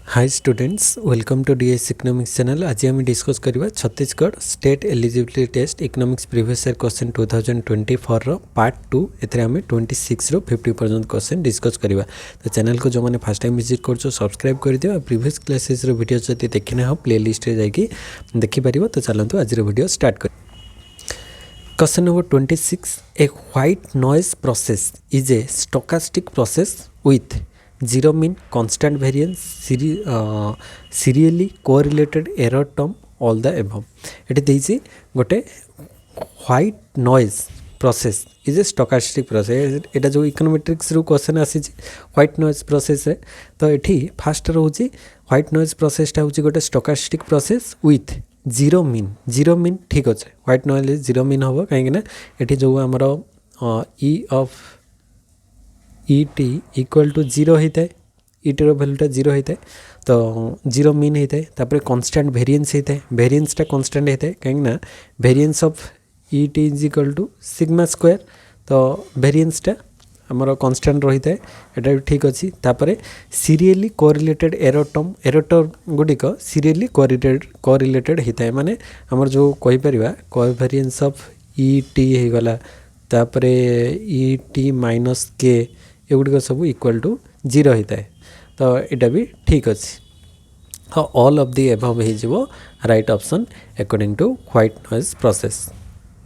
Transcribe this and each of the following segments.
Hi students, welcome to DS economics channel. आज आम discuss करवा Chhattisgarh state eligibility test economics previous year question 2024 रो part 2। एथरे आम 26 रो 50 पर्यंत क्वेश्चन डिस्कस करवा। तो चैनल को जो मैंने फर्स्ट टाइम विजिट कर सब्सक्राइब कर दियो। प्रीवियस क्लासेस रो वीडियो जब देखना हो प्ले लिस्ट रे जाकि देखिपर। तो चलते आज वीडियो स्टार्ट कर। Question number 26, a white noise process is a stochastic process with zero mean, constant variance, serially correlated error term, all the above. एटी देइछि गोटे white noise process is a stochastic process. एटा जो econometrics रू question आसी white noise process रे। तो एठी फास्ट रहउछि व्हाइट नॉइज प्रोसेसटा होछि गोटे stochastic process with zero mean ठीक अछि। व्हाइट नॉइज जीरो मीन हबो काहे कि ना एठी जो हमरो E of ET equal to zero होता है। ईटी रो वैल्यूटा जीरो होता है तो जीरो मीन होता है। तापर कांस्टेंट वेरिएंस होता है। वेरिएंसटा कांस्टेंट होता है कहीं ना variance of ET is equal to sigma square. तो वेरिएंसटा आमर कांस्टेंट रही है। एटा भी ठीक अच्छी। तापर सीरियली कोरिलेटेड एरर टर्म गुडिक सीरियली कोरिलेटेड होता है। माने आमर जो कहि परिबा कोवेरिएंस ऑफ ईटी हो गला तापर ईटी माइनस के एगुड़िक सब इक्वल टू जीरो होता है। तो यहाँ भी ठीक अच्छे। ऑल ऑफ दी एबव हो right option according to white noise process.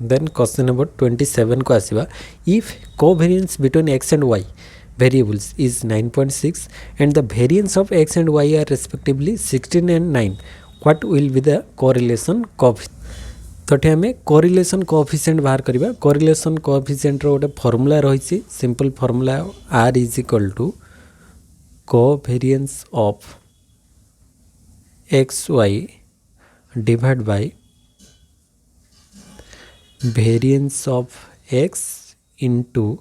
Then question number 27 को आसवा। If covariance between x and y variables is 9.6 and the variance of x and y are respectively 16 and 9, what will be the correlation coefficient. तो ये आम correlation coefficient बाहर करवा। Correlation coefficient रो गोटे formula रही। Simple formula R is equal to covariance of X Y divide by variance of X into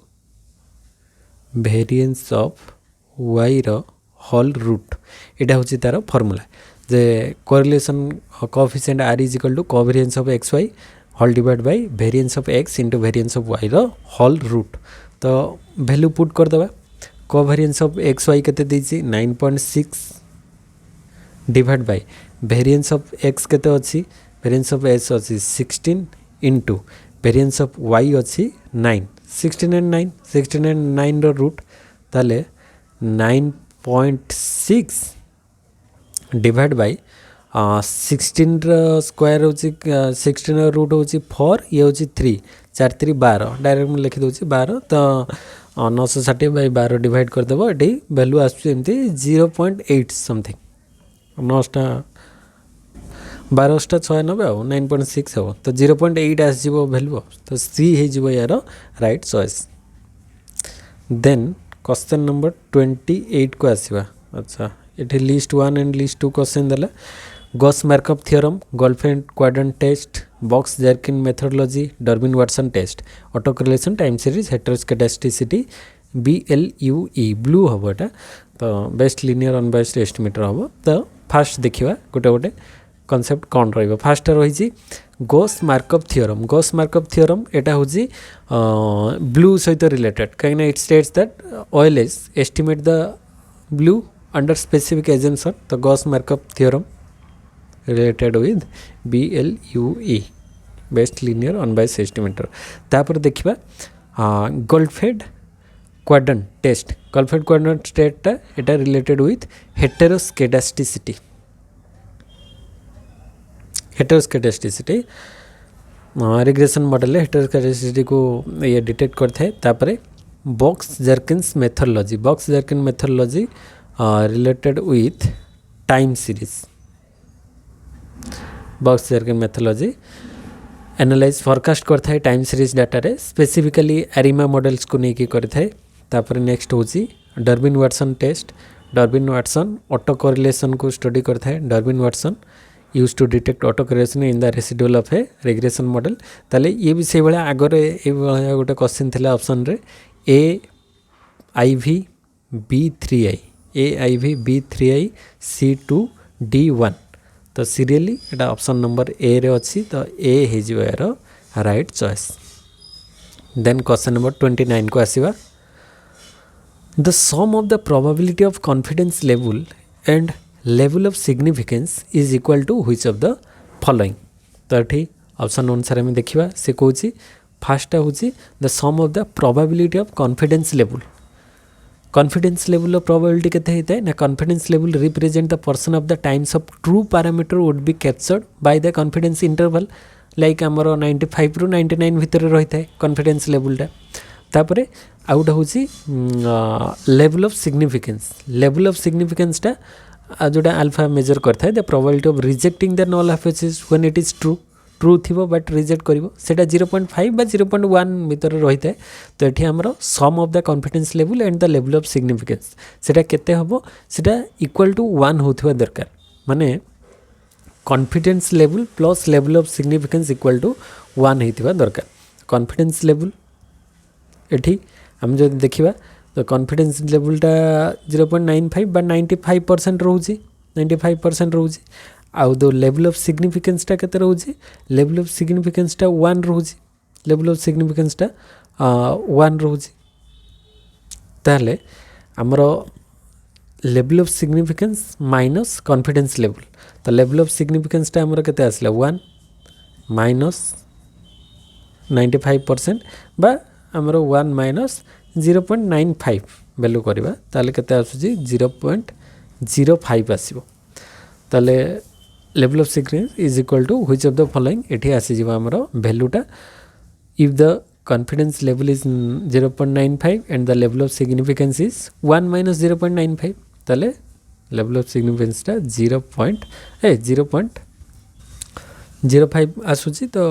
variance of Y रो whole root. यहाँ हूँ तार फॉर्मूला जे correlation coefficient R is equal to covariance of X Y whole divide by variance of X into variance of Y रो whole root. तो value put कर दबा। Covariance of X Y केते देछि 9.6 divide by variance of x केते अछि variance of x अछि 16 into variance of Y अछि 9। 16 एंड 9 रो रूट ताले 9.6 डिवाइड बाय 16 स्क्वायर हूँ 16 रूट हूँ 4 ये हूँ 3 4 3 12 डायरेक्ट मुझे लिखी दूसरी 12। तो 960 बाय 12 डिवाइड करदेव। ये वैल्यू आसमती 0.8 समथिंग 9टा 12टा 96 आ 9.6 हम तो 0.8 आसो वैल्यू। तो सी हो यार right choice. Then question number 28 को आसवा। अच्छा ये लिस्ट 1 एंड लिस्ट 2 क्वेश्चन देला। Gauss Markov theorem, Goldfeld Quandt test, Box Jenkins methodology, Durbin Watson test, auto correlation, time series, heteroscedasticity, BLUE BLUE हम एटा। तो बेस्ट लिनियर अनबायस्ड एस्टिमेटर हम। तो फास्ट देखा गोटे गोटे कॉन्सेप्ट कौन रही। फास्ट रही Gauss Markov theorem. Gauss Markov theorem एटा हूँ ब्लू सहित रिलेटेड कहीं it states that OLS estimate the BLUE under specific assumption. तो Gauss Markov theorem related with BLUE best linear unbiased estimator. तापर देखिबा Goldfeld Quandt test. Goldfeld Quandt टेस्टटा एटा related with heteroscedasticity. Heteroscedasticity regression model heteroscedasticity को ये detect करता है। तापर Box Jenkins methodology. Box Jenkins methodology related with time series. Box Jenkins methodology analyse forecast करता है टाइम सीरीज डाटा रे स्पेसिफिकली एरिमा मॉडल्स को लेकिन करता है। तापर नेक्स्ट हूँ Durbin Watson test. Durbin Watson auto correlation को स्टडी करता है। Durbin Watson use to detect auto correlation in the residual of a regression model. ताले ये भी से भाया आगे गोटे क्वेश्चन थिला ऑप्शन रे AIV B3I AIV B3I C2D1। तो serially Etah option number A रे अच्छी। तो ए हो यार right choice. Then question number 29 को आसवा। The sum of the probability of confidence level and level of significance is equal to which of the following. तो ये ऑप्शन अनुसार आम देखा से कौन फास्ट हूँ the sum of the probability of confidence level. Confidence level probability केते होता है ना confidence level represent the percent of the times of true parameter would be captured by the confidence interval like आमर 95 रु 99 भितर रही है कॉन्फिडेंस लेवलटा। तापर आउ गोटे हूँ level of significance. Level of सिग्निफिकेंसटा जोटा अल्फा मेजर करता है the probability of rejecting the null hypothesis when it is true true थी बट रिजेक्ट करिवो सेटा 0.5 बा 0.1 भितर रही है। तो ये आमर sum of the confidence level and the level of significance सेटा केते हबो सेटा इक्वल टू 1 होथिबा दरकार। माने confidence level plus level of significance equal to 1 होथिबा दरकार। कॉन्फिडेंस लेवल एठी हम जो देखिबा तो कॉन्फिडेंस लेवलटा 0.95 बा 95% रोची 95% रोची। आउ दो लेवल ऑफ सिग्निफिकेंसटा केते रोची लेवल ऑफ सिग्निफिकेंसटा 1 रोची। लेवल ऑफ सिग्निफिकेंसटा 1 रोची। ताहले हमरो level of significance minus confidence level तो लेवल ऑफ सिग्निफिकेंसटा हमरो केते आसला 1 माइनस 95% बा हमरो 1 माइनस 0.95 वैल्यू करवा ताले केते आसुची 0.05 आसीबो। ताले level of significance is equal to which of the following एठी आसी जीवा हमरो वैल्यूटा if the confidence level is 0.95 and the level of significance is 1 minus 0.95 ताले लेवल ऑफ सिग्निफिकेंसटा 0.05 आसुची तो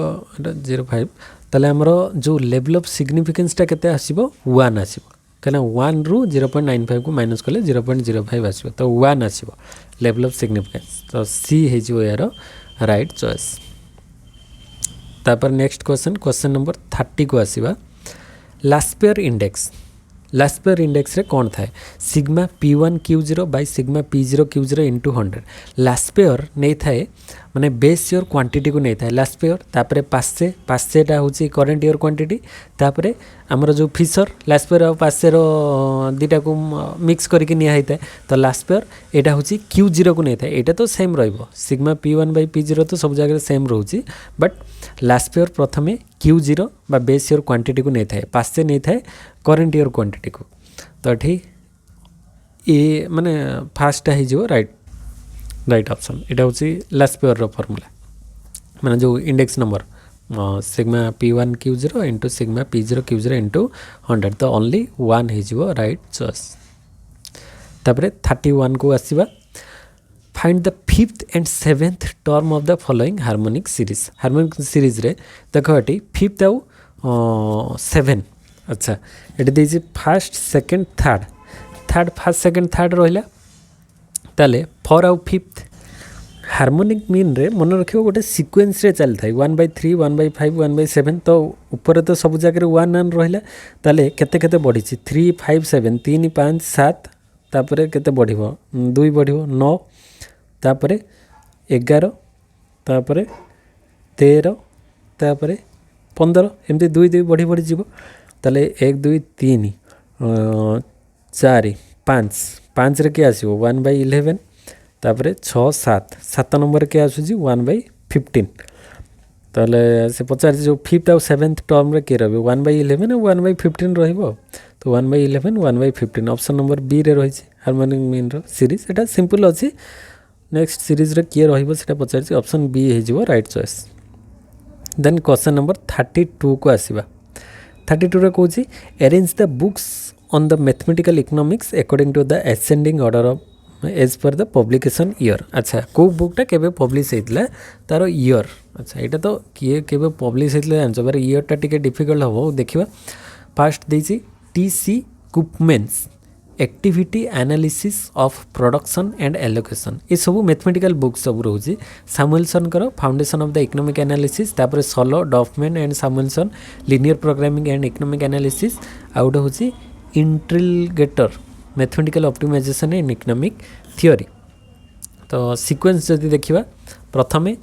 0.5 ताले हमरो जो लेवल ऑफ सिग्निफिकेंसटा केते आसीबो 1 आसीबो कहना 1 रु 0.95 को माइनस कले 0.05 आसीबो तो 1 आसीबो लेवल ऑफ सिग्निफिकेंस। तो सी है जो यार राइट चॉइस। तापर नेक्स्ट क्वेश्चन नंबर 30 को आसीबा लास्पेयर इंडेक्स। लास्पेयर इंडेक्स रे कौन था sigma P1Q0 by sigma P0Q0 into 100। लास्पेयर नहीं थाए माने बेस ईयर क्वांटिटी को नहीं था लास्पेयर तापरे पासे हूँ करेन्ट ईयर क्वांटिटी तापरे आमर जो फिशर लास्पेयर और पासेर दुटा को मिक्स करके निया होता है तो लास्पेयर यहाँ हूँ Q0 को नहीं था यहाँ तो सेम रहिबो सिग्मा P1 बाय P0 तो सब जगह सेम रोची बट लास्पेयर प्रथमे Q0 बा बेस ईयर क्वांटिटी को नहीं था पासे नहीं था करेन्ट ईयर क्वांटिटी को तो ये ये माने फास्ट हो राइट ऑप्शन यहाँ हूँ लास्पेयर रो फॉर्मूला माने जो index number sigma P1Q0 into sigma P0Q0 into 100 तो ओनली 1 हो राइट चॉइस। तापरे 31 को आसीबा find the 5th and 7th term of the following harmonic series. Harmonic series रे देखो ये 5th आउ 7 अच्छा ये देछि first second third first second third रहिला ताले 4 आउ 5th हार्मोनिक मीन रे मन रखियो गोटे सीक्वेंस रे चल थाई 1/3 1/5 1/7 तो ऊपर तो सब जगह 1 1 रहिला ताले केते केते बढ़ी 3 5 7 3 5 7 तापरे केते बढ़िबो 2 बढ़िबो 9 तापरे 11 तापरे 13 तापरे 15 एमती 2 2 बढ़ी बढ़ी जीवो ताले 1 2 3 4 5 5 रे के आसीबो 1/11 तापरे 6 7 7 नंबर के आसुची 1/15 ताले से पचार जो 5th और 7th टर्म रे के रहबे 1/11 और 1/15 रहबो तो 1/11 1/15 ऑप्शन नंबर बी रे रही हार्मोनिक मीन रो सीरीज एटा सिंपल अछि। नेक्स्ट सीरीज रे के रहबो सेटा पचार ऑप्शन बी हे जिवो right choice. Then question number 32 को आसीबा 32 रे कहूची arrange the books on the mathematical economics according to the ascending order of age per the publication year. अच्छा को बुकटा केबे पब्लिश होइतला तार ईयर अच्छा एटा तो किए केबे पब्लिश होइतला जानछो बार ईयर टा टिके डिफिकल्ट हो देखिबा फर्स्ट देछि TC Koopmans activity analysis of production and allocation ये सब मैथमेटिकल बुक सब रोची सामुएलसन कर foundation of the economic analysis तापर Solow Dorfman and Samuelson linear programming and economic analysis out होची Intriligator mathematical optimization and economic theory. तो sequence जदि देखिबा प्रथमे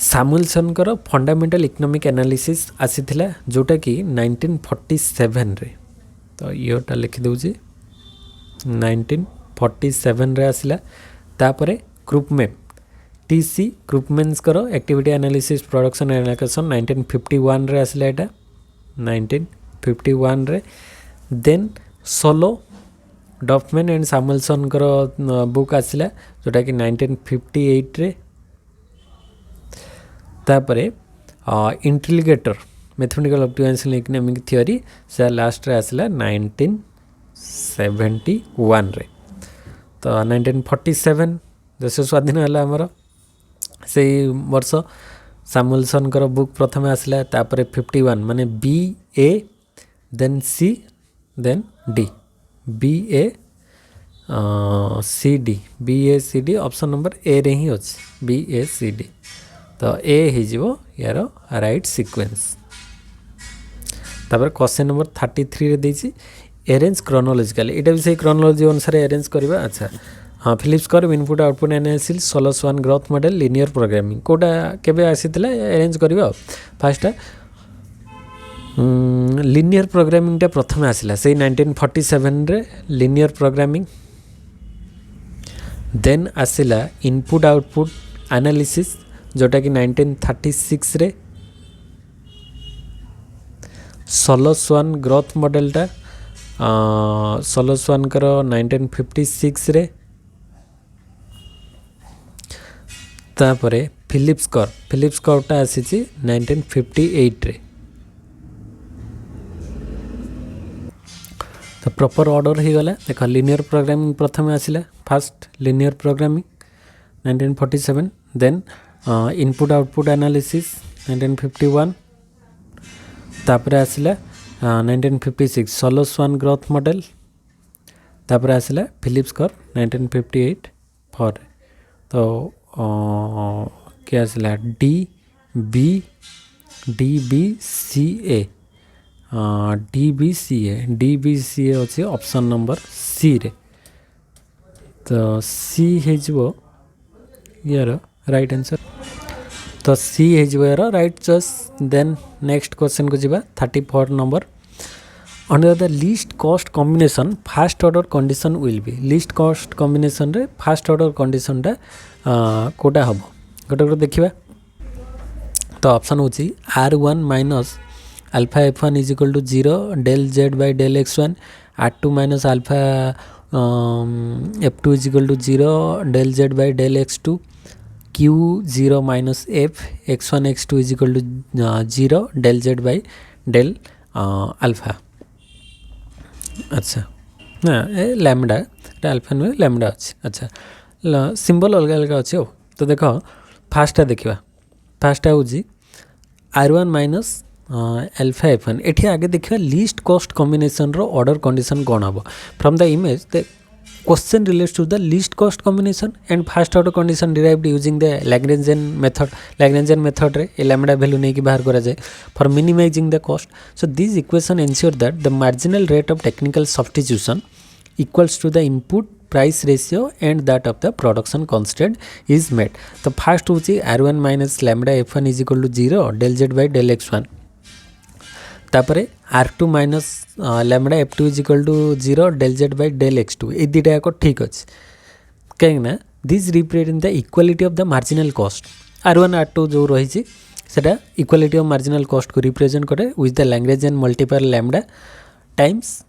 सामुएलसन कर फंडामेंटल इकोनॉमिक एनालिसिस आसीथिला जोटा कि 1947 रे तो ईयरटा लिखि दउची 1947 रे आसिला तापर ग्रुपमेन टीसी ग्रुपमेन्स करो एक्टिविटी एनालिसिस प्रोडक्शन एनालिसिस 1951 रे आसला एटा 1951 रे देन सोलो डफमैन एंड सैमुएल्सन करो बुक आसला जोटा कि 1958 रे तापर इंटेलिगेटर मैथमेटिकल ऑप्टिमाइजेशन इकोनॉमिक थ्योरी से लास्ट रे आसला 1971 रे तो 1947 देश स्वाधीन है आमर से वर्ष सैमुएल्सन कर बुक प्रथम आसला तापर 51 माने B A then C then D B A C D B A C D option number A रे ही अच्छे बी ए सी डी तो ए हो यार राइट सीक्वेंस तापर क्वेश्चन नंबर 33 रे देछि अरेंज क्रोनोलॉजिकल एटा भी सही क्रोनोलॉजी अनुसार अरेंज करबा अच्छा हाँ Phillips curve input output analysis Solow's one growth model linear programming कोटा केबे आसीतला अरेंज करबा फास्ट लिनियर प्रोग्रामिंग टा प्रथम आसिला से 1947 रे लिनियर प्रोग्रामिंग देन आसिला इनपुट आउटपुट एनालिसिस जोटा कि 1936 रे सोलस वन ग्रोथ मॉडल टा सोलस वन करो 1956 रे तापरे फिलिप्स कर्व टा आसी 1958 रे तो प्रॉपर ऑर्डर ही गला देख लिनियर प्रोग्रामिंग प्रथम आसिला first linear programming 1947 then input output analysis 1951 तापरे आसिला 1956 सोलस वन ग्रोथ मॉडल तापरे आसिला फिलिप्स कर्व 1958 फॉर तो क्या आसला डी बी सी ए अच्छे ऑप्शन नंबर सी रे तो सी हो यार राइट आंसर तो सी हो यार right choice then next question को जीवा 34 number under the least cost combination first order condition will be least cost combination रे फास्ट ऑर्डर कंडीशन टा कोटा हम गोटे गोटे देखा तो ऑप्शन हूँ R1 minus alpha F1 is equal to 0 del Z by del X1 R2 minus alpha F2 is equal to 0 del Z by del X2 Q0 minus F X1 X2 is equal to 0 del Z by del alpha अच्छा ना ए lambda alpha नुहे lambda अच्छे अच्छा symbol अलग अलग अच्छे तो देख फास्टा देखा फास्टा हूँ R1 माइनस अल्फा F1 एठी आगे देखा लीस्ट कॉस्ट कॉम्बिनेशन रो ऑर्डर कंडीशन कौन हम from the image the question relates to the least cost combination and first order condition derived using the Lagrangian method रे lambda value नहीं कि बाहर करा जाए for minimising the cost so this equation ensure that the marginal rate of technical substitution equals to the input price ratio and that of the production constant is met तो first हूँ R1 minus lambda F1 is equal to 0 del Z by del X1 तापर R2 minus lambda F2 is equal to 0 del Z by del X2 ये दुटा याक ठीक अच्छे कहीं this represent the equality of the marginal cost R1 R2 जो रही सेटा इक्वालिटी ऑफ मार्जिनल कॉस्ट को रिप्रेजेंट करे with the Lagrangian multiplier lambda times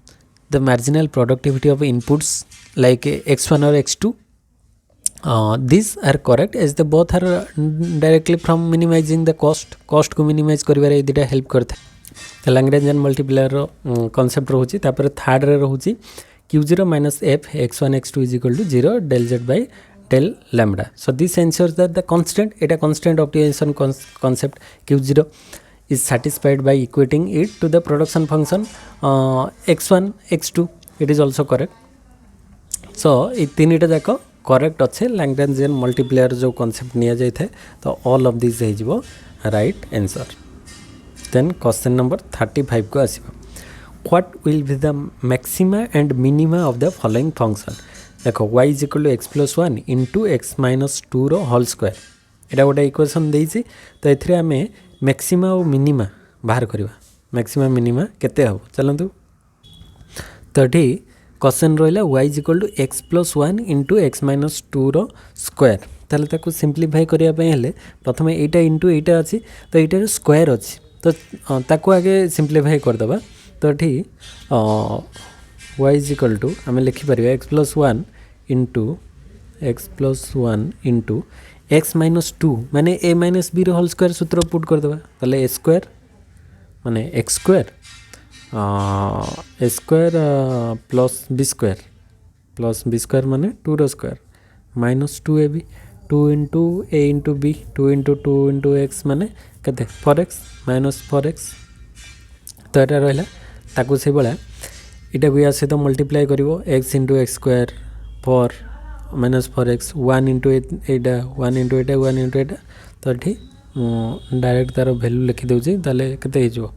the marginal productivity of inputs like X1 or X2 these are correct as they both are directly from minimizing the cost को minimize करिवारे एदिटा help करता है Lagrangian multiplier concept रहउची तापर third रे रहउची Q0 minus F X1 X2 is equal to 0 del Z by del lambda so this ensures that the constant eta constant optimization concept Q0 is satisfied by equating it to the production function X1 X2 it is also correct so ये तीनटा जाक correct अच्छे Lagrangian multiplier जो concept निया जाय थे तो all of this हो right answer then question number 35 को आसीबा what will be the maxima and minima of the following function देखो y is equal to x plus 1 into x minus 2 रो होल स्क्वायर एटा गोटे इक्वेशन देइछि तो एथिरे आमे मैक्सिमा और मिनिमा बाहर करवा मैक्सिमा मिनिमा केते हो चलंतु तो ये क्वेश्चन रहा y equal to X plus 1 into x minus 2 रो स्क्वायर ताले ताको सिंप्लीफाई करिया पे हेले प्रथमे एटा इंटू एटा अछि तो एटार स्क्वायर अछि तो ताको आगे सिंप्लीफाई कर दबा तो ठी y इक्वल टू आम लिखि परिबा x plus 1 into x minus 2 माने a माइनस b रो होल स्क्वायर सूत्र पुट कर दबा ताले a स्क्वायर माने x square a square plus b square माने 2 रो square minus 2ab 2 into a into b 2 into x माने केते 4x माइनस 4x तो यहाँ रहा ताकू से भाया यहाँ को या सहित मल्टीप्लाई कर x into x square 4 minus 4x 1 into एटा 1 इंटू एटा 1 इंटू एटा तो ये डायरेक्ट तार भैल्यू लिखिदे ताले केते हो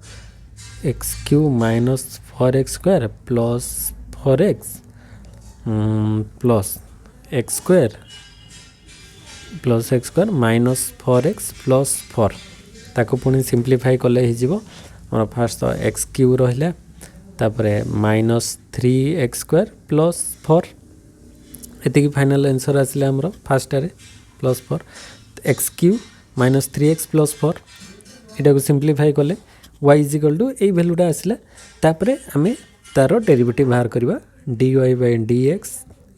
x cube minus 4x square plus 4x plus x square minus 4x plus 4 ताको पुणी सिंप्लीफाई कले मोर फास्ट तो एक्स क्यू रहा तापरे माइनस 3x स्क्वायर प्लस 4 एति फाइनल आंसर आसला हमर फास्ट रे plus 4 X cube minus 3x plus 4 एटा को सिंप्लीफाई कले y इक्वल टू ए वैल्यूटा आसला तापरे आमे तारो डेरिवेटिव बाहर करबा dy bye dx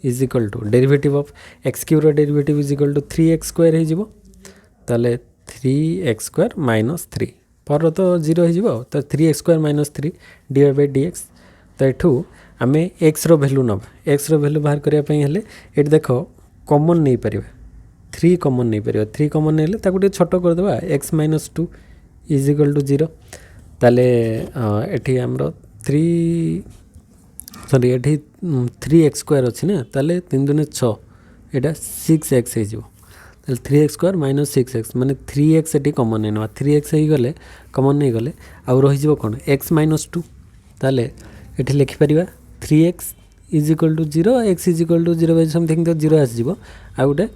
is equal to derivative of X cube रो derivative is equal to 3x square हो जिवो ताले 3x स्क्वायर माइनस 3 पर तो 0 हो जिवो तो 3x square minus 3 dy bye dx तो एठू आमे x रो वैल्यू नबा x रो वैल्यू बाहर करिया पई हेले एट देखो कॉमन नहीं परिबा 3 कॉमन नहीं परिबा 3 कॉमन नेले ताको टे छोटो कर देबा x minus 2 is equal to 0 ताले एठी हमरो 3x स्क्वायर अच्छी ना ताले 3 दूने 6 एटा 6x हो जिवो ताले 3x स्क्वायर माइनस 6x माने 3x एटी कॉमन नहीं नवा 3x ही गले कॉमन नहीं गले आ रही जिवो कोन x माइनस 2 ताले एठी लिखि परिबा 3x is equal to 0 x is equal to 0 by something तो 0 आस जिवो आ गुटे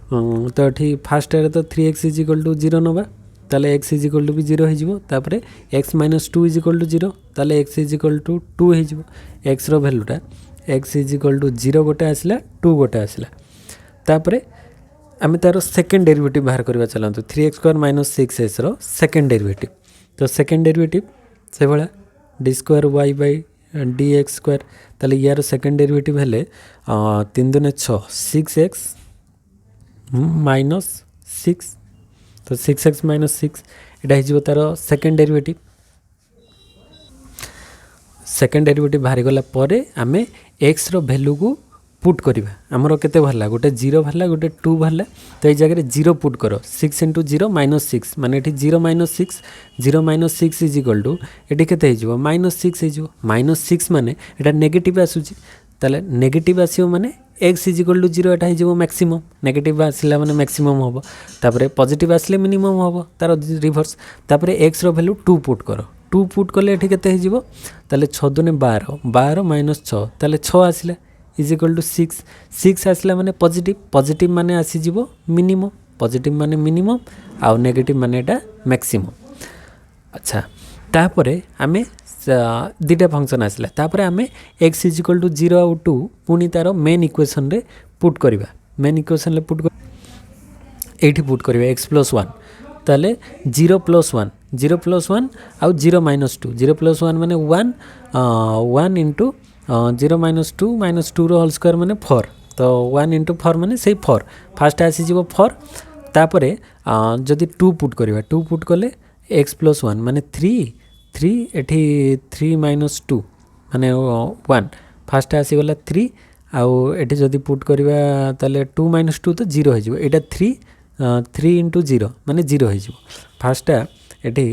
तो एठी फर्स्ट रे तो 3x इज इक्वल टू 0 नबा ताले x इज इक्वल टू भी 0 हो जिवो तापरे x minus 2 is equal to 0 ताले x इज इक्वल टू 2 हो जिवो x रो वैल्यूटा x इज इक्वल टू 0 गोटे आसला 2 गोटे आसला तापरे आमे तारो सेकंड डेरिवेटिव बाहर करबा चलंतु 3x स्क्वायर माइनस 6x रो सेकंड डेरिवेटिव तो सेकंड डेरिवेटिव से भला d square y by dx square ताले यार सेकंड डेरिवेटिव हेले 3 दूने 6 6x माइनस 6 तो 6x माइनस 6 एटा हिजो तार सेकंड डेरिवेटिव बाहरी गला परे आमे x रो वैल्यू को पुट करिबा हमरो केते भरला गोटे 0 भरला गोटे 2 भरला तो ए जगह 0 पुट करो 6 इंटू 0 माइनस 6 माने एठी 0 माइनस 6 इज इक्वल टू एठी केते हिजो माइनस 6 हिजो माइनस 6 माने एटा नेगेटिव आसुची ताले नेगेटिव आसियो माने x इज इक्वल टू 0 एटा हिजो मैक्सिमम नेगेटिव आसिला माने मैक्सिमम होबो तापरे पॉजिटिव आसले मिनिमम होबो तार रिवर्स तापरे x रो वैल्यू 2 पुट करो 2 पुट करले एठी केते हिजो ताले 6 दुने 12 माइनस 6 ताले 6 आसिला इज इक्वल टू 6 आसला माने पॉजिटिव माने आसी जीवो मिनिमम पॉजिटिव माने मिनिमम आउ नेगेटिव माने एटा मैक्सिमम अच्छा तापरे आमे दुटा फंक्शन आसला तापरे आमे x इज इक्वल टू 0 आउ 2 पुनी तारो मेन इक्वेशन रे पुट करबा मेन इक्वेशन रे पुट एठी पुट करबा x प्लस 1 ताले 0 प्लस 1 आउ 0 माइनस 2 0 प्लस 1 माने 1 इंटू 0 माइनस 2 रो होल स्क्वायर माने 4 तो 1 इंटू 4 माने से 4 फास्ट आसी जीवो 4 तापरे जदि 2 पुट करबा 2 पुट कले x प्लस 1 माने 3 एठी 3 माइनस 2 माने 1 फास्ट आसी गला 3 आउ एठी जदि पुट करबा ताले 2 माइनस 2 तो 0 हो जिवो एटा 3 इंटू 0 माने 0 हो जिवो फास्ट एठी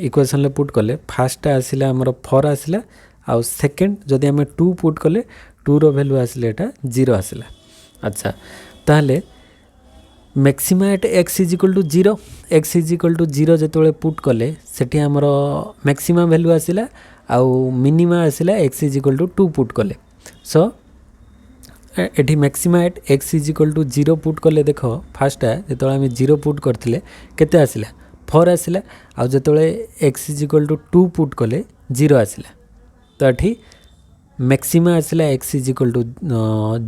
इक्वेशन ले पुट कले फास्ट आसिला हमर 4 आसिला आउ सेकंड जदि हमें 2 पुट कले 2 रो वैल्यू आसिले एटा 0 आसिला अच्छा ताहले maxima at x is equal to 0 जेतोले पुट कले सेठी हमर मैक्सिमा वैल्यू आसिला आउ मिनिमा आसिला x is equal to 2 put कले सो एठी maxima at x is equal to 0 put कले देखो फास्ट जेतोले हम 0 पुट करथिले केते आसिला 4 आसिला आउ जेतोले x is equal to 2 put कले 0 आसिला तो ये मैक्सिमा आसला x is equal to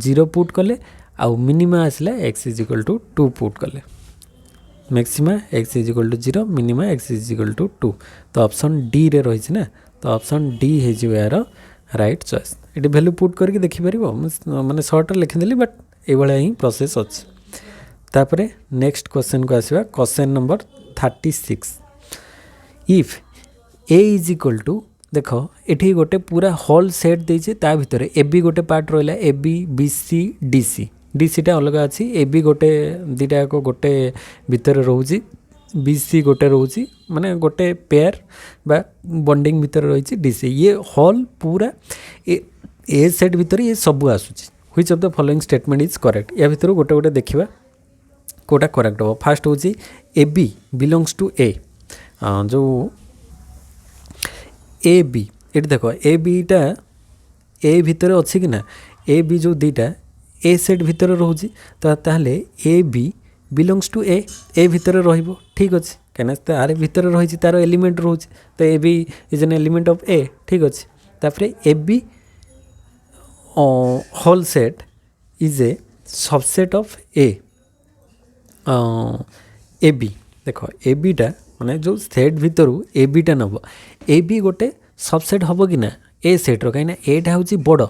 0 put कले आउ मिनिमा आसला x is equal to 2 put कले maxima x is equal to 0 minima x is equal to 2 तो ऑप्शन डी रे रही ना तो ऑप्शन डी हो यार राइट चॉइस ये वैल्यू पुट करके देखिपर माने सर्ट लिखिदेली बट ये ही प्रोसेस अच्छे तापरे नेक्स्ट क्वेश्चन को आसवा question number 36 if A is equal to देख ये गोटे पूरा होल सेट देचे ता भितर ए बी गोटे पार्ट रहा A B B C D C D C टा अलग अच्छी ए बी गोटे दीटा गोटे भितर रोची बी सी गोटे रोची माने गोटे पेयर बा बॉन्डिंग भितर रही डी सी ये होल पूरा ए सेट भितर ये सब आसूची which of the following statement is correct या भितर गोटे गोटे देखिबा कोटा करेक्ट हो फास्ट होची ए बी बिलोंग्स टू ए जो ए बी ये देख ए बीटा ए भितर अच्छी कि ना ए बी जो दीटा ए सेट भितर रोची तो ताहले ए बी बिलोंग्स टू ए भितर रहिबो ठीक अच्छे कहीं तार भितर रही तार एलिमेंट रोचे तो A B is an element of A ठीक अच्छे तापर A B whole set is a subset of A B देख ए बीटा माने जो सेट भितर ए बीटा नब ए बी गोटे सबसेट हम कि ना ए सेट्र कहीं एटा हूँ बड़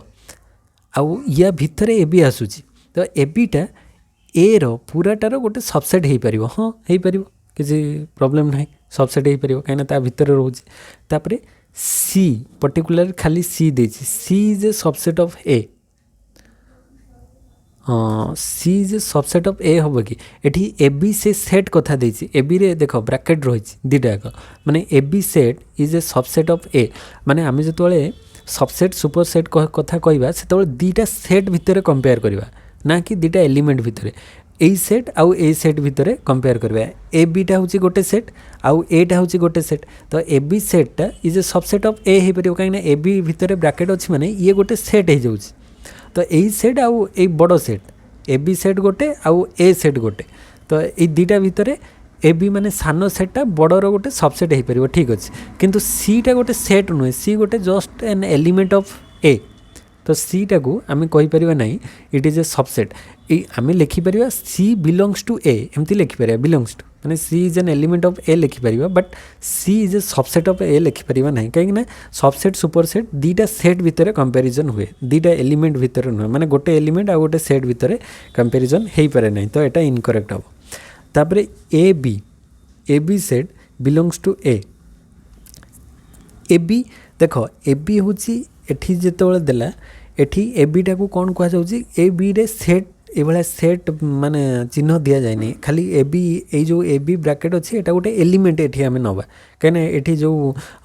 आउ या भितर ए बी आसूची तो ए बीटा ए रो पूराटार गोटे सबसेट हो पार हाँ हो पार किसी प्रॉब्लम ना सबसेट हो पार कहीं ता भितर रोचे तापर सी पर्टिकुलर खाली सी देछि C is a subset of A C is a subset of A हम कि एठी ए बी से सेट कथा देछि ए बी रे देख ब्रैकेट रही दीटा जाक माने A B set is a subset of A माने आमे जतले सबसेट सुपर सेट कथा कहबा से दीटा सेट भितर कंपेयर करबा ना कि दीटा एलिमेंट भितर ए सेट आउ ए सेट भितर कंपेयर करबा ए बीटा हूँ गोटे सेट आउ एटा हूँ गोटे सेट तो ए बी सेटा इज ए सबसेट ऑफ ए हो पार कहीं ए बी भितर ब्रैकेट अच्छी माने ये गोटे सेट हो जाउछि तो यही सेट आउ ए बड़ सेट ए बी सेट गोटे आउ ए सेट गोटे तो ये दीटा भितर ए बी माने सान सेटा बड़र गोटे सबसेट हो पार ठीक अच्छे किंतु सीटा गोटे सेट नुहे सी गोटे जस्ट एन एलिमेंट ऑफ ए तो सीटा को आम कहीपर ना इट इज ए सबसेट आम लिखिपर सी बिलोंग्स टू ए एमती लिखिपर बिलोंग्स टू माने C is an element of A लिखिपर but C is a subset of A लिखिपर ना कहीं सबसेट सुपरसेट दीटा सेट भितर कंपैरिजन हुए दीटा एलिमेंट भितर नुहे माने गोटे एलिमेंट आ गोटे सेट भितर कंपैरिजन हो पारे ना तो यहाँ इनकरेक्ट हम तापर A B set belongs to A B देख ए बी हूँ एठी जिते देला एठी ए बीटा को कौन कह जाउची ए बी रे सेट ए भाया सेट माने चिन्ह दिया जाए नहीं खाली ए बी ए जो ए बी ब्रैकेट अच्छे एटा गोटे एलिमेंट एठी आमे नबा कहीं एठी जो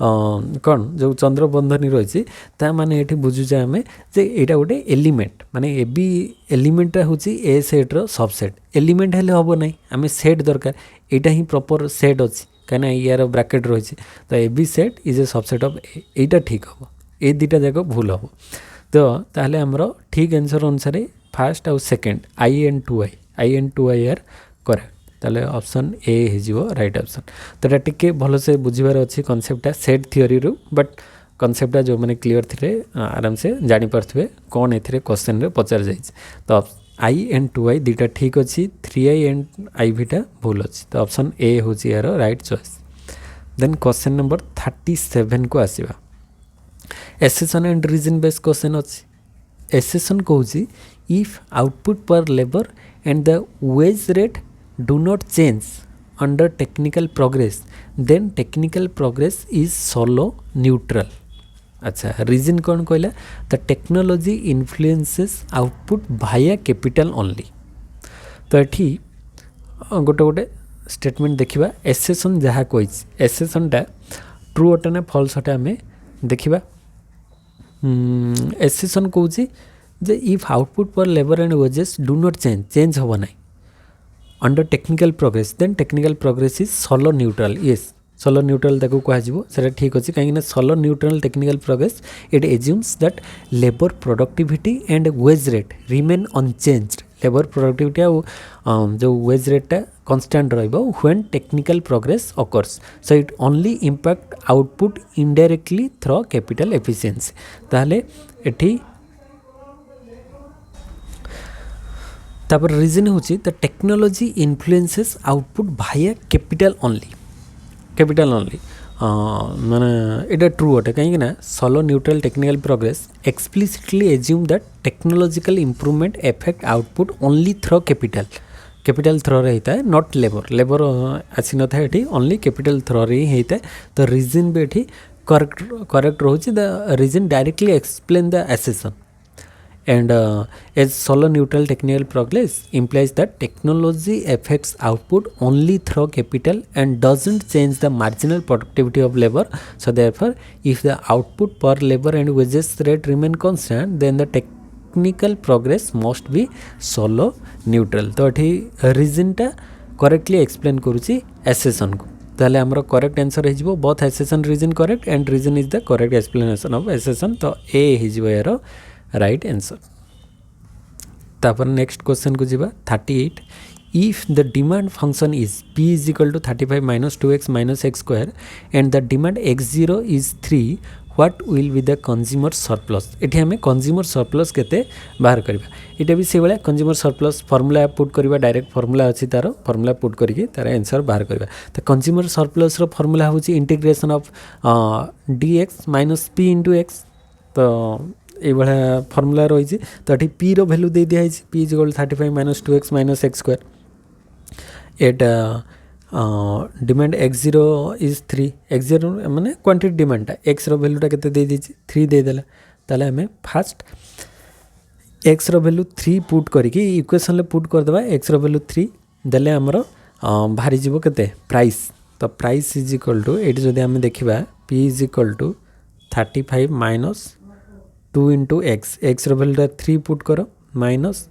कौन जो चंद्रबंधनी रही ता माने एठी बुझुचे आमे जे एटा गोटे एलिमेंट माने ए बी एलिमेंटा हूँ ए सेट रो सबसेट एलिमेंट हेले हम ना आमे सेट दरकार एटा ही प्रॉपर सेट अच्छी कहीं यार ब्रैकेट रही तो A B set is a subset of एटा ठीक हम ए दीटा जाक भूल हम तो ताहले हमरो ठीक आंसर अनुसार फास्ट आउ second I and two I are correct ताहले ऑप्शन ए हो राइट ऑप्शन तो ये टिके भल से बुझीबार अच्छी कॉन्सेप्टा सेट थियोरी रू बट कॉन्सेप्टा जो मैंने क्लियर थे आराम से जानी पारे कौन ए क्वेश्चन रे पचार जाइए तो आई एंड टू आई दीटा ठीक अच्छी 3i एंड आई भीटा भूल अच्छी तो ऑप्शन ए हूँ यार right choice then question number 37 को आसवा assertion and reason base question अच्छी एसेसन कहूँ if output per labour and the wage rate do not change under technical progress then technical progress is Solow neutral अच्छा reason कौन कहला the technology influences output via capital only तो ये गोटे गोटे statement देखा एसेसन जहाँ कही एसेसनटा ट्रू अटे ना फल्स अटे आम देखा एसेसन कौन जे if output per labour and wages do not change हम ना under technical progress then technical progress is Solow neutral yes Solow neutral ताको कह ठीक अच्छे कहीं Solow neutral technical progress it assumes that labour productivity and wage rate remain unchanged labour productivity जो wage रेटा constant when technical progress occurs so it only impact output indirectly through capital efficiency ताहले एठी तापर reason होची the technology influences output via capital only माने एटा true अटे कहीं ना Solow neutral technical progress explicitly assume that technological improvement effect output only through capital through रे होता है नॉट लेबर आसी न था एठी ओनली कैपिटल थ्रो रे ही होता है तो रीजन भी एठी करेक्ट रोची the reason directly explain the assertion and as solo neutral technical progress implies that technology affects output only through capital and doesn't change the marginal productivity of labor. So therefore if the output per labor and wages rate remain constant then the technical progress must be solo neutral. तो एठी reason टा correctly explain करूची assertion को ताले हमर correct answer हे जिवो both assertion reason correct and reason is the correct explanation of assertion तो ए हे जिवो यार राइट आंसर तापर नेक्स्ट क्वेश्चन को जीवा 38 if the demand function is p is equal to 35 minus 2x minus x square and the demand x0 is 3 what will be the consumer surplus एठी हमें consumer surplus केते बाहर करबा एटा भी से बेला कंज्यूमर सरप्लस फार्मूला पुट करबा direct formula अछि तार फार्मूला पुट करके तार आंसर बाहर करबा त कंज्यूमर सरप्लस रो फार्मूला होची integration of dx minus p into x तो ये भाया फर्मूला रही तो ये पी रो वैल्यू दे दिया P is equal 35 minus 2x minus x square at demand x0 is 3 x0 माने क्वांटिटी डिमांडटा x रो वैल्यूटा केते दे दीची 3 दे देला ताले हमें फास्ट x रो वैल्यू 3 पुट करके इक्वेशन ले पुट कर देबा x रो वैल्यू 3 देले हमरो भारी जीवो केते प्राइस तो price is equal to eighty जदि हम देखिबा p is equal to 35 minus 2 into x रो वैल्यूटा 3 पुट करो माइनस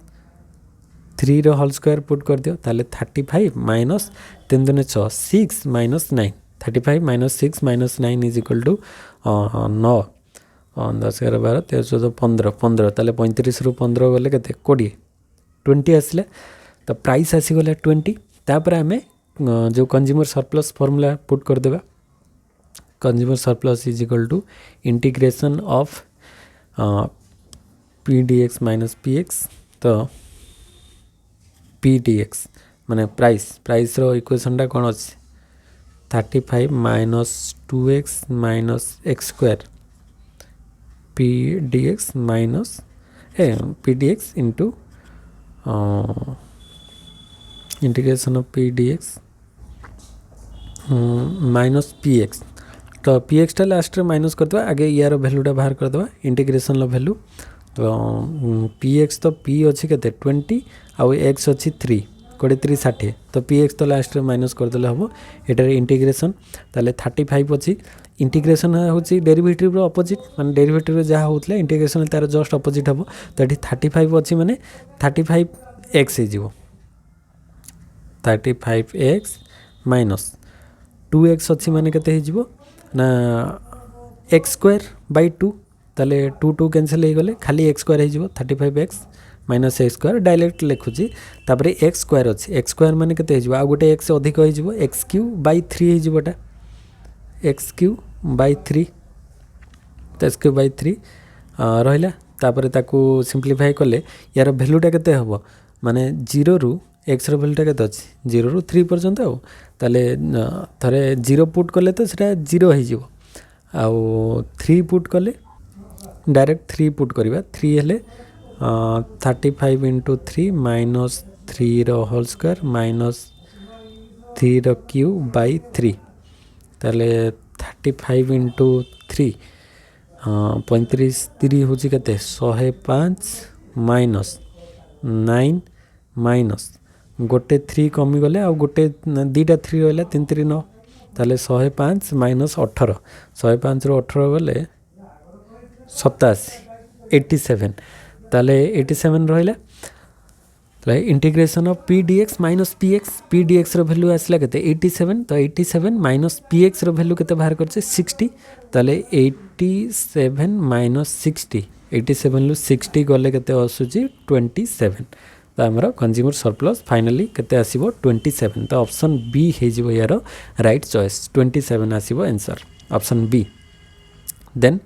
3 रो होल स्क्वायर पुट कर दियो ताले 35 माइनस 3 दुने 6 6 minus 9 35 minus 6 minus 9 is equal to 9 10 11 12 13 14 15 15 ताले 35 रु 15 गले केते 20 20 आसले तो प्राइस आसी गले 20 तापर हमें जो कंज्यूमर सरप्लस फार्मूला पुट कर देबा consumer surplus is equal to integration of P D X minus P X तो पी डी एक्स माने प्राइस रो इक्वेशनटा कौन अच्छे 35 minus 2x minus x square P D X minus P D X into integration of P D X minus P X तो P एक्सटा last रे minus कर देबा आगे यार वैल्यूटा बाहर कर देबा इंटीग्रेशन लो वैल्यू तो पी एक्स तो पी अच्छी केते 20 आउ एक्स अच्छी 3 कोड़े 3 60 तो पी एक्स तो लास्ट रे माइनस कर देले हबो एटार इंटीग्रेशन ताले 35 अच्छी इंटीग्रेशन होची डेरिवेटिव रो अपोजिट माने डेरिवेटिव रो जहा होतले इंटीग्रेशन तार जस्ट अपोजिट हबो तो एठी 35 अच्छी माने 35x हे जिवो 35x माइनस 2x अच्छी माने केते हे जिवो ना एक्स स्क्वायर बाय 2 ताले 2 2 कैंसिल हो गले खाली एक्स स्क्वायर हो 35x minus x square direct लिखुची तापर एक्स स्क्वायर अच्छी एक्स स्क्वायर माने केते हो आ गोटे एक्स अधिक हो एक्स क्यू बाय 3 होटा एक्स क्यू बाय 3 तो एक्स क्यू बाय 3 रहिला तापर ताकू सिंप्लीफाई कले यार वैल्यूटा केते हबो माने 0 रु एक्स रो वैल्यूटा केते अछि 0 रु 3 पर्यंत आ ताले थरे 0 पुट कले तो सेटा 0 हो जिवो आउ 3 पुट कले डायरेक्ट 3 पुट करबा 3 हेले 35 इंटू 3 माइनस 3 रो होल स्क्वायर माइनस 3 रो क्यूब बाय 3 ताले 35 इंटू 3 35 3 होची केते 105 माइनस 9 माइनस गोटे 3 कमी गले आ गोटे दीटा 3 रहला 3 3 9 ताले 105 माइनस 18 105 रो 18 गले 87 87 ताले 87 रहिला ताले integration of P D X minus P D X रो वैल्यू आसला केते 87 तो 87 माइनस पी एक्स रो वैल्यू केते बाहर करछे 60 ताले 87 माइनस 60 87 लु 60 गले केते आसुची 27 तो आमर कंज्यूमर सरप्लस फाइनली केते आसीबो 27 तो ऑप्शन बी हे जिवो यार राइट चॉइस 27 आसीबो answer option B then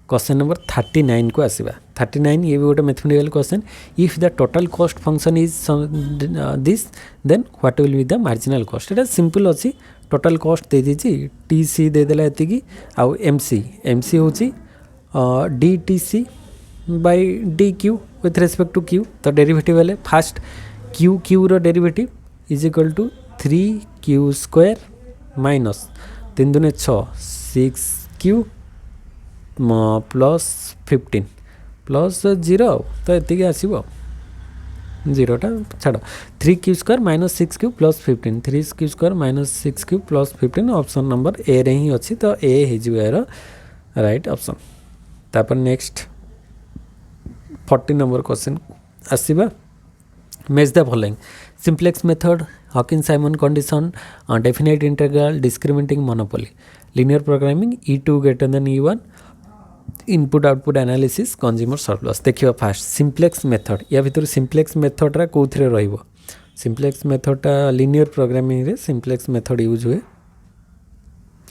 question number 39 को आसवा 39 ये भी गोटे mathematical question if the total cost function is this then what will be the marginal cost एटा सिंपल अच्छी टोटल कॉस्ट दे दीची टी सी देदेला एतिकी आउ एम सी होची D T C by D Q with respect to Q तो derivative हेले फास्ट क्यू रो derivative is equal to 3q square minus 3 दूने 6 6q प्लस 15 प्लस 0 तो ये आसो 0टा छाड़ 3q square minus 6q plus 15 3q square minus 6q plus 15 option number A रे ही अच्छी तो ए हो यार राइट ऑप्शन तापर नेक्स्ट 40 नंबर क्वेश्चन आसवा match the following simplex method Hawkins Simon condition definite integral discriminating monopoly linear programming E2 greater than E1 input output analysis consumer surplus देखिए first simplex method या भितर सिंप्लेक्स मेथडरा कौन रही simplex मेथडटा लिनियर प्रोग्रामिंग रे सिंप्लेक्स मेथड यूज हुए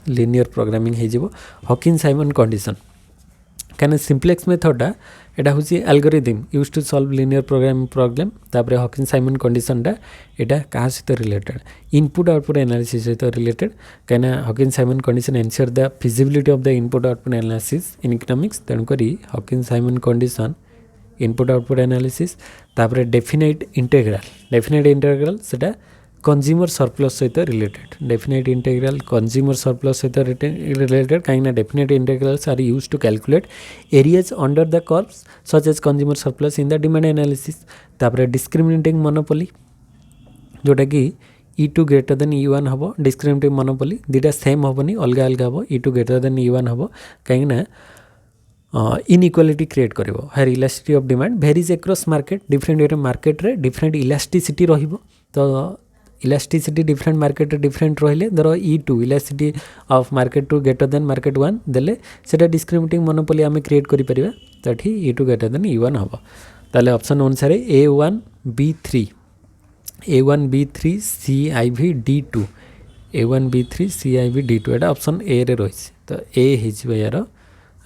लिनियर प्रोग्रामिंग हो हॉकिन साइमन कंडीशन कहीं सिंप्लेक्स मेथडटा एटा हूँ algorithm use to solve linear programming problem तापर हॉकिन साइमन कंडीशनटा एटा क्या सहित रिलेटेड इनपुट आउटपुट एनालिसिस सहित रिलेटेड कहीं Hawkins Simon condition ensure the feasibility of the input output analysis in economics तेणुक Hawkins Simon condition input output analysis तापर definite integral सेटा कंज्यूमर सरप्लस सहित related definite integral consumer surplus सहित related कहीं definite integrals are used to calculate areas under the curves such as consumer surplus in the demand analysis तापर discriminating monopoly जोटा कि E2 greater than E1 हम discriminating monopoly दुटा same हेनी अलग अलग हम E2 ग्रेटर देन E1 हम कहीं इनइक्वालिटी क्रिएट कर higher elasticity of demand varies across market different market रे डिफरेंट इलास्टिसिटी रहिबो तो इलास्टिसिटी डिफरेंट मार्केट डिफरेंट रहिले धर E2 elasticity of market two greater than market 1 देले सेटा डिस्क्रिमिनेटिंग मोनोपोली आम क्रिएट करि परिबा तो ये E2 ग्रेटर देन E1 हम ताले ऑप्शन अनुसार A1B3 CIV D2 A1B3 CIV D2 Etah option A रे रही तो ए हो यार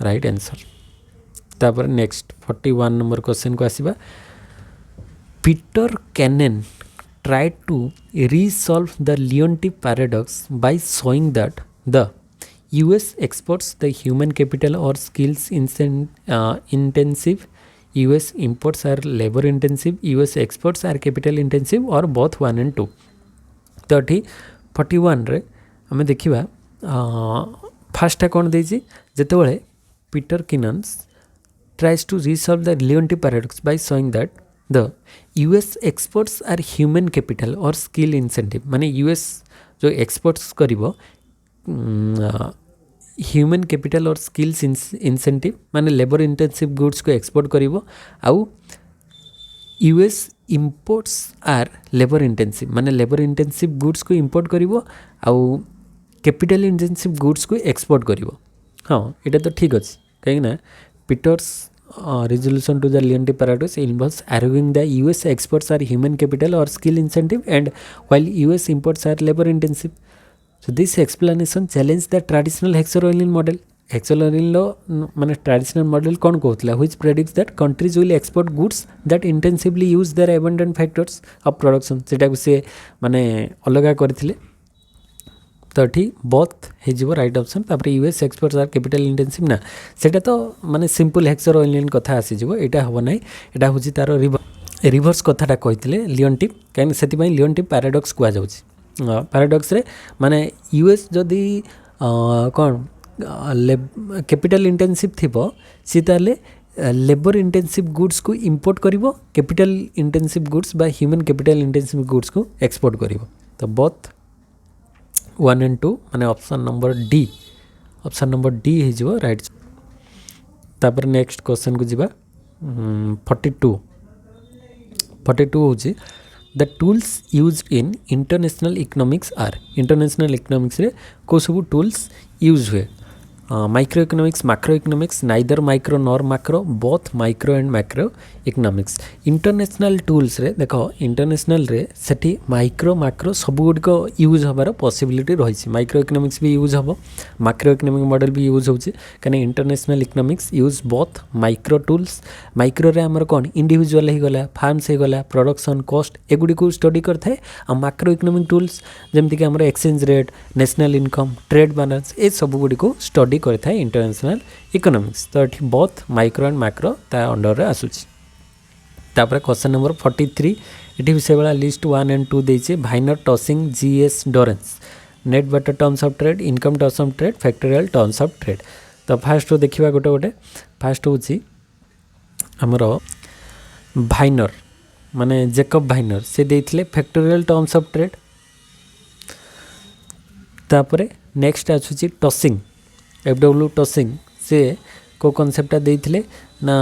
राइट आंसर तापर नेक्स्ट 41 नंबर क्वेश्चन को आसीबा Peter Kenen tried to resolve the Leontief paradox by showing that the US exports the human capital or skills intensive, US imports are labor intensive, US exports are capital intensive or both 1 and 2 तो ये 41 रे आम देखा FASTA कौन देजी जितेबाला Peter किनन्स tries to resolve the Leontief paradox by showing that the US exports are human capital or skill incentive माने US जो exports करिवो human capital और स्किल्स इंसेंटिव माने लेबर इंटेंसिव गुड्स को एक्सपोर्ट करिवो आउ US imports are labour intensive माने labour intensive goods को इंपोर्ट करिवो आउ कैपिटल इंटेंसिव गुड्स को एक्सपोर्ट करिवो हाँ ये तो ठीक अच्छे कहीं Peters resolution to the Leontief paradox involves arguing the US exports are human capital or skill incentive and while US imports are labor intensive. So this explanation challenged the traditional hexagonal model. Hexagonal माने traditional model कौन कहूला which predicts that countries will export goods that intensively use their abundant factors of production सेटा से माने अलग करथिले तो ठीक both हो राइट ऑप्शन तापर US exports are capital intensive ना सेटा तो माने सिंपल हेक्सागोनल कथा आसीजिवो एटा हो नै एटा होची तार रिवर्स कथाटा कहितले लियोनटिफ काइन सेति लियोनटिफ पैराडॉक्स कुआ जाउची पैराडॉक्स रे माने US जदी कोन कैपिटल इंटेंसिव थिबो सी ताले लेबर इंटेंसिव गुड्स को इंपोर्ट करिवो कैपिटल इंटेंसिव गुड्स बा ह्यूमन कैपिटल इंटेंसिव गुड्स को एक्सपोर्ट करिवो तो बोथ 1 and 2 माने ऑप्शन नंबर डी हो राइट तापर नेक्स्ट क्वेश्चन को जीवा 42 होची the tools used in international economics are international economics रे को सब टूल्स यूज हुए micro economics macro economics neither micro nor macro both micro and macro economics international tools रे देखो इंटरनेशनल रे सेठी माइक्रो मैक्रो सब गुडिक यूज हबार पॉसिबिलिटी रही माइक्रो इकोनॉमिक्स भी यूज हम मैक्रो इकोनॉमिक मॉडल भी यूज होची कने international economics use both micro tools micro रे हमर कोन इंडिविजुअल हे गला फार्म्स हे गला प्रोडक्शन कॉस्ट एगुडी को स्टडी करथाय आ मैक्रो इकोनॉमिक टूल्स जेमति कि हमर exchange rate national income trade balance ए सब गुडी को स्टडी करथाय इंटरनेशनल इकोनॉमिक्स तो एठी बोथ माइक्रो एंड मैक्रो ता अंडर रे आसुची तापर क्वेश्चन नंबर 43 एठी विषय वाला लिस्ट 1 एंड 2 देछि Viner Taussig G S Dorrance net barter terms of trade income terms of trade factorial terms of trade तो फास्ट देखिबा गोटे गोटे फास्ट होछि हमर भाइनर माने जेकब भाइनर से देथिले फैक्टोरियल टर्म्स ऑफ ट्रेड तापरे नेक्स्ट आछुछि टॉसिंग एफडब्ल्यू टॉसिंग से को कॉन्सेप्टटा देथिले ना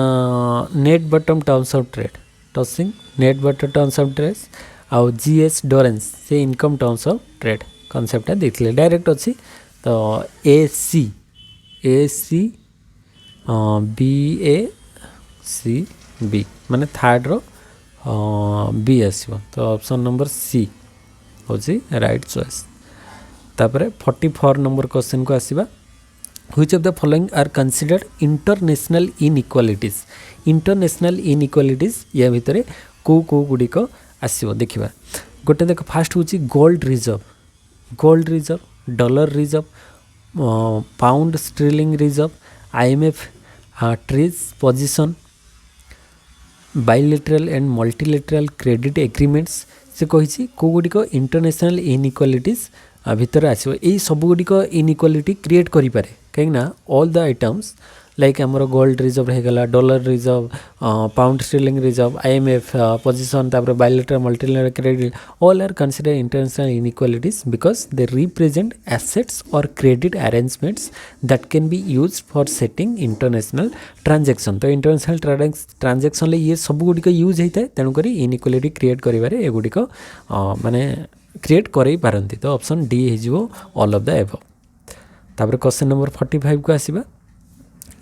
net barter terms of trade Taussig net barter terms of trade आउ जीएस डोरेंस से इनकम टर्म्स ऑफ ट्रेड कॉन्सेप्टटा देथिले डायरेक्ट अछि तो एसी एसी बी माने थर्ड रो बी आसीबो तो ऑप्शन नंबर सी होछि राइट चॉइस तापरे 44 नंबर क्वेश्चन को आसीबा Which of the following are considered international inequalities? International inequalities या भितरे को गुडी को आसीबो देखिबा गोटे देख फास्ट होची gold reserve dollar reserve pound sterling reserve IMF tranche position bilateral and multilateral credit agreements से कहिछि को गुडी को इंटरनेशनल इनइक्वालिटीज भितर आसीबो एई सब गुडी को इनइक्वालिटी क्रिएट करि पारे कहीं ऑल द आइटम्स लाइक आमर गोल्ड रिजर्व होगा dollar reserve pound sterling reserve IMF position तापर bilateral multilateral credit all are consider international inequalities because they represent assets और credit arrangements that can be used for setting international transaction तो international transaction ये सब गुडिक use होता है तेणुक inequality create करिवारे एगुडिक माने create करई पारंती तो ऑप्शन डी हो ऑल ऑफ द एबव तापर क्वेश्चन नंबर 45 को आसीबा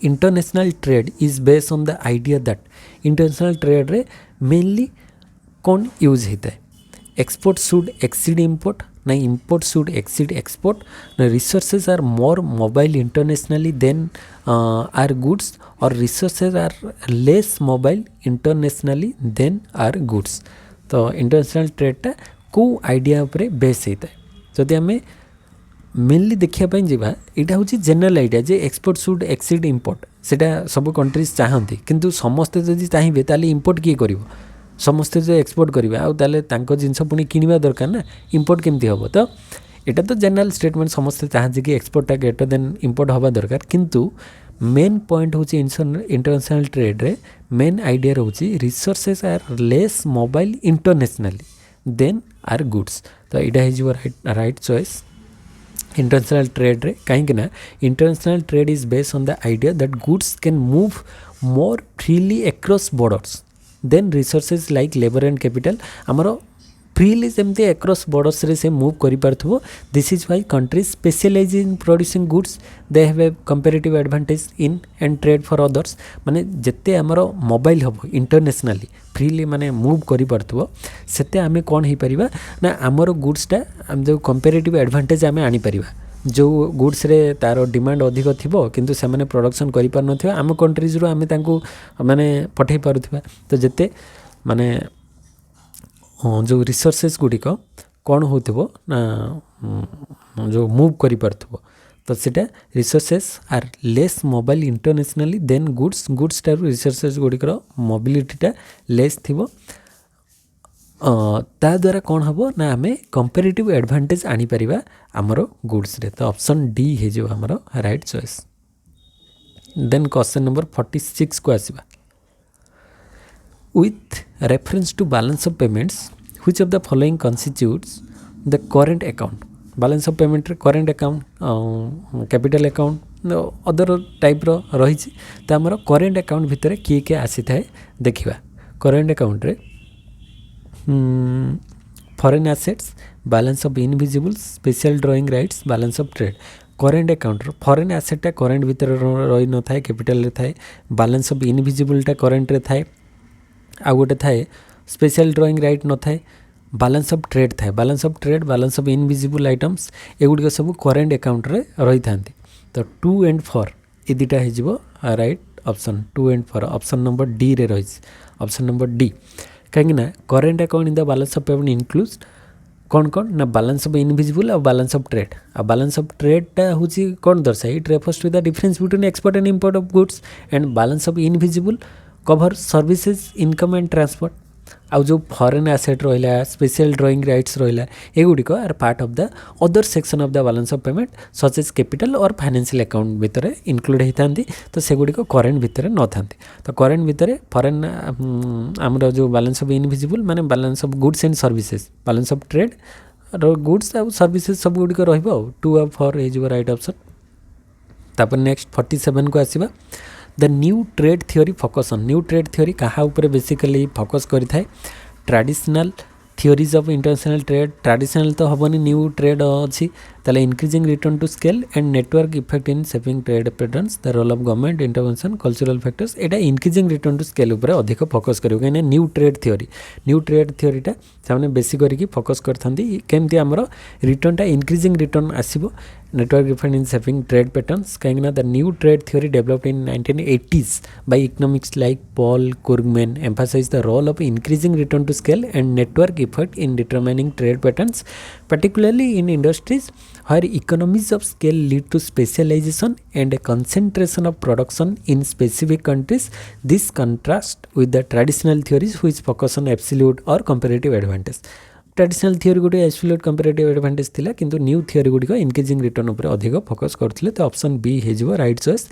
international trade is based on the idea that international trade रे मेनली कौन यूज होता है एक्सपोर्ट शुड एक्सीड इंपोर्ट ना इंपोर्ट शुड एक्सीड एक्सपोर्ट ना resources are more mobile internationally than are goods और resources are less mobile internationally than are goods तो international ट्रेडटा को आइडिया उपरे बेस होता है जदि आम मेनली देखापी जावा यहाँ हूँ general idea J export should exceed import सेटा सब कंट्रीज चाहती किंतु समस्ते जदि चाहिए ताले इंपोर्ट किए कर समस्ते जो एक्सपोर्ट करेंगे आउ ताले तांको जिनस पुणी किणवा दरकार ना इंपोर्ट केमती हम तो यहाँ तो जेनराल स्टेटमेंट समस्ते चाहते कि एक्सपोर्टा ग्रेटर देन इंपोर्ट हवा दरकार किंतु मेन पॉइंट हूँ इंटरनेशनल ट्रेड रे मेन आइडिया रोचे resources are less mobile internationally than are goods तो यहाँ राइट चॉइस इंटरनेशनल ट्रेड रे कहीं ना international trade is based on the idea that goods can move more freely across borders than resources like labour and capital आमर freely जमती across borders रे से move करि पारथबो this is why countries specialise in producing goods they have a comparative advantage in and trade for others माने जत्ते आमर mobile हबो इंटरनेशनली फ्रीली माने मूव करि पारथबो सेते आमे कोन हे परिबा ना आमर गुड्सटा हम जो कंपैरेटिव एडवांटेज आमे आनी परिबा जो गुड्स रे तार डिमांड अधिक थिबो किंतु से माने प्रोडक्शन करि पार नथिबो आम कंट्रीज रो आमे तांको माने पठै पारुथबा तो जत्ते माने जो रिसोर्सेस गुड़िक कौन हो ना जो मूव करि पारथबो तो सेटा resources are less mobile internationally than goods type resources गुड़िकर मोबिलिटीटा लेस थिबो ता द्वारा कौन हम ना आम कंपेरेटिव एडवांटेज आनी परिबा आमर गुड्स रे तो ऑप्शन डी हे जो हमर right choice then question number 46 को आसीबा with reference to balance of payments which of the following constitutes the current account balance of payment रे current account capital account other type रो रही तो आमर current account भितर किए किए आसी थाए देखिबा current account रे foreign assets balance of invisibles special drawing rights balance of trade current account foreign एसेटा करेन्ट भितर रही न थाए कैपिटल रे थाए बैलेंस ऑफ इनविजिबलटा करेन्ट रे थाए आ गोटे थाए स्पेशल ड्राइंग राइट न थाए बैलेंस ऑफ ट्रेड थाए balance of trade balance of invisible items एगुड़िक सब करेन्ट अकाउंट रे रही थांती तो 2 and 4 ये दुटा हो right option 2 and 4 option number D रे रही ऑप्शन नंबर डी कहीं current account in the balance of payment includes कौन कौन ना बैलेंस ऑफ इनविजिबल और बैलेंस ऑफ ट्रेड आ बैलेंस ऑफ ट्रेडटा हूँ कौन दर्शाए it refers to the difference between export and import of goods and balance of invisible cover services income and transport आउ जो फॉरेन एसेट रहा स्पेशल ड्राइंग राइट्स रहा एगुड़िक are part of the other section of the balance of payment such as capital और financial account भितर include होता तो सेगुड़िक current भितर न था तो करेन्ट भितर फॉरेन आमर जो बैलेंस ऑफ इनविजिबल माने balance of goods and services balance of trade goods आउ सर्विसेज सब गुड़िक रो 2 और 4 हो राइट ऑप्शन तापर नेक्स्ट 47 को आसवा the new trade theory focus on new trade theory कहा ऊपर बेसिकली फोकस करिथाए traditional theories of international trade traditional तो हेनी न्यू ट्रेड अच्छी ताले increasing return to scale and network effect in shaping trade patterns the role of government intervention cultural factors एटा increasing return to scale ऊपर अधिक focus करियो कहीं new trade थियोरीटा से बेसी करके फोकस करथांती केमती आमर रिटर्नटा इंक्रीजिंग रिटर्न आसीबो network effect in shaping trade patterns कहीं the new trade theory developed in 1980s by economics like Paul Krugman emphasized the role of increasing return to scale and network effect in determining trade patterns particularly in industries where economies of scale lead to specialization and a concentration of production in specific countries. This contrasts with the traditional theories which focus on absolute or comparative advantage. Traditional theory गोटे absolute comparative advantage थिला किंतु new theory गुड़िक increasing return उपर अधिक focus करथिले तो option B हो right choice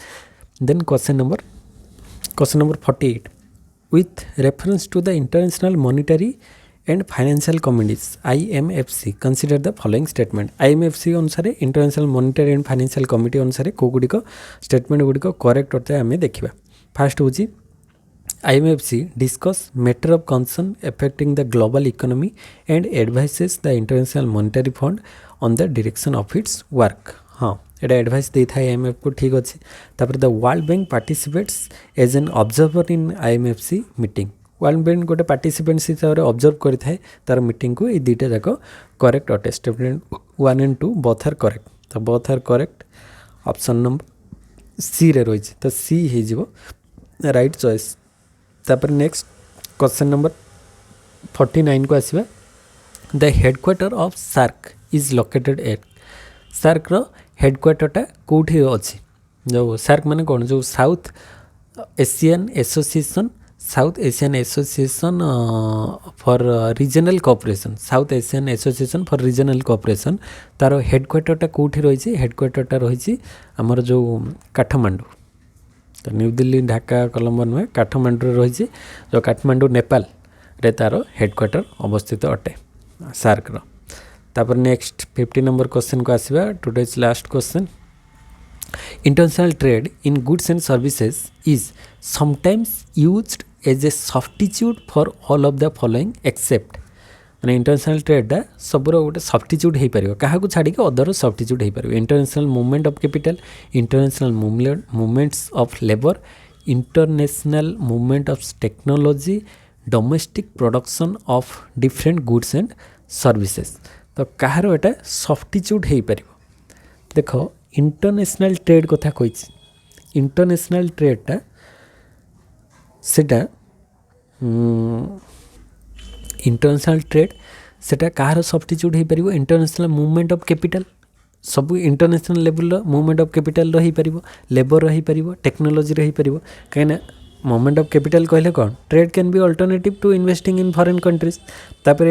then question number 48 with reference to the international monetary and financial communities IMFC consider the following statement IMFC अनुसार international monetary and financial committee अनुसार को गुड़िक statement गुड़िक correct होता है आम देखा फास्ट हूँ IMFC discuss matter of concern affecting the global economy and advises the International Monetary Fund on the direction of its work. हाँ एटा advice दे था IMF को ठीक अच्छे तापर the world bank participates as an observer in IMFC meeting world bank गोटे participants हिसाब से observe करें तार मीटिंग को ये दुईटा जाक करेक्ट अटे statement 1 and 2 both are correct तो both are correct option number C रे रही तो सी हो राइट चॉइस तापर नेक्स्ट क्वेश्चन नंबर 49 को आसवा the headquarter of SAARC is located at SAARC रो हेडक्वार्टरटा कौटी अच्छी जो सार्क माने कौन जो South Asian Association for Regional Cooperation South Asian Association for Regional Cooperation तार हेडक्वार्टरटा कौटी रही हेडक्वार्टरटा रही आमर जो काठमांडू तो न्यू दिल्ली ढाका कोलंबो नुहे काठमांडू रही जो काठमांडू नेपाल रे तार हेडक्वार्टर अवस्थित अटे सार्क रो तापर नेक्स्ट 50 नंबर क्वेश्चन को आसवा today's last question international trade in goods and services is sometimes used as a substitute for all of the following except मैंने इंटरनेशनल ट्रेडा सबूर गोटे सब्स्टिट्यूट हो पार क्या छाड़ी अदर सब्स्टिट्यूट हो पार international movement of capital international movements of labour international movement of technology domestic production of different goods and services तो कहार एटा सब्स्टिट्यूट हो पार देख इंटरनेशनल ट्रेड कथा कही इंटरनेशनल ट्रेडटा सेटा इंटरनेशनल ट्रेड सेटा कहार सब्स्टिट्यूट हो पार इंटरनेशनल मूवमेंट ऑफ कैपिटल सब international level movement of capital रही पार लेबर रही पार टेक्नोलॉजी रही पार कहीं मूवमेंट ऑफ कैपिटल कहले कौन trade can be alternative to investing in foreign countries तापर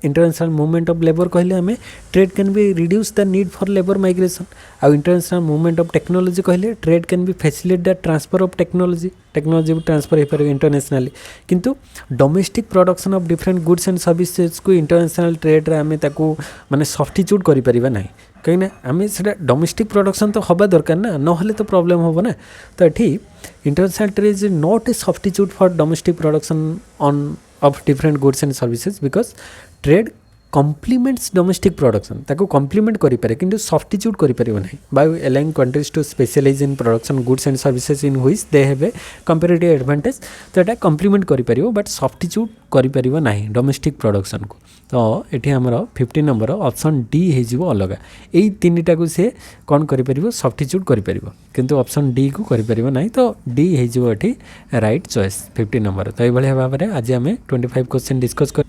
इंटरनेशनल मूवमेंट ऑफ लेबर कहले हमें trade can be reduce the need for labour migration आउ इंटरनेशनल मूवमेंट ऑफ टेक्नोलॉजी कहले trade can be facilitate the transfer of technology भी transfer हो पार internationally किंतु domestic production of different goods and services को international trade रे आमे ताकू माने सब्स्टिट्यूट करि परिबा नाही कहीं आम से डोमेस्टिक प्रोडक्शन तो हवा दरकार ना ना तो प्रॉब्लम हम ना तो ये international trade is not a substitute for domestic production on of different goods and services because trade complements domestic production ताको कम्प्लीमेंट करि पारे किंतु सब्स्टिट्यूट करि परिबो नै by allowing countries to specialise in production goods and services in which they have a comparative advantage तो एटा complement करि परिबो बट सब्स्टिट्यूट करि परिबो नै डोमेस्टिक प्रोडक्शन को तो एठी हमर 15 नंबर ऑप्शन डी हे जिवो अलगा एई तीनटा को से कोन करि परिबो सब्स्टिट्यूट करि परिबो किंतु ऑप्शन डी को करि परिबो नै तो डी हे जिवो एठी राइट चॉइस 15 नंबर तो ए भले भाबरे आज हमें 25 क्वेश्चन डिस्कस कर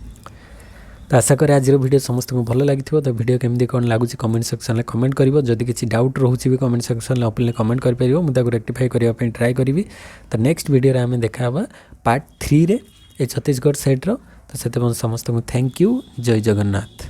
तो आशा करें आज वीडियो समस्त को भल लगी तो वीडियो केमती कौन लगुच कमेंट सेक्शन में कमेंट कर जदि किसी डाउट रोचे भी कमेंट सेक्शन में ओपनली कमेंट कर मुझे रेक्टिफाई करने ट्राए करी तो नेक्स्ट वीडियो आम देखा पार्ट 3 रे छत्तीसगढ़ साइड्र तो से समस्त को थैंक यू जय जगन्नाथ।